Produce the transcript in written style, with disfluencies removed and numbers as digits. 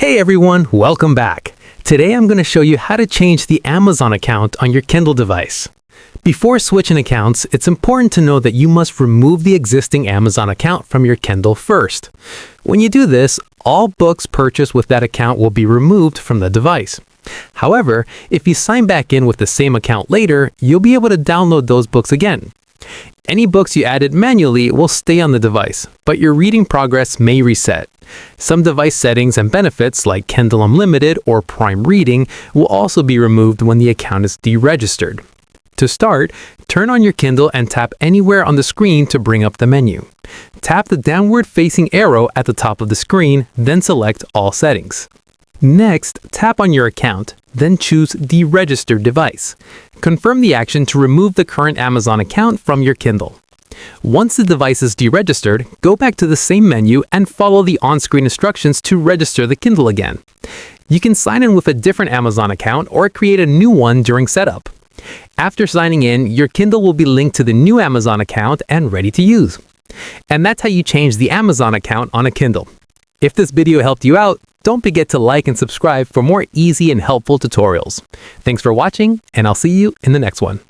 Hey everyone, welcome back. Today I'm going to show you how to change the Amazon account on your Kindle device. Before switching accounts, it's important to know that you must remove the existing Amazon account from your Kindle first. When you do this, all books purchased with that account will be removed from the device. However, if you sign back in with the same account later, you'll be able to download those books again. Any books you added manually will stay on the device, but your reading progress may reset. Some device settings and benefits like Kindle Unlimited or Prime Reading will also be removed when the account is deregistered. To start, turn on your Kindle and tap anywhere on the screen to bring up the menu. Tap the downward-facing arrow at the top of the screen, then select All Settings. Next, tap on your account, then choose Deregistered Device. Confirm the action to remove the current Amazon account from your Kindle. Once the device is deregistered, go back to the same menu and follow the on-screen instructions to register the Kindle again. You can sign in with a different Amazon account or create a new one during setup. After signing in, your Kindle will be linked to the new Amazon account and ready to use. And that's how you change the Amazon account on a Kindle. If this video helped you out, don't forget to like and subscribe for more easy and helpful tutorials. Thanks for watching, and I'll see you in the next one.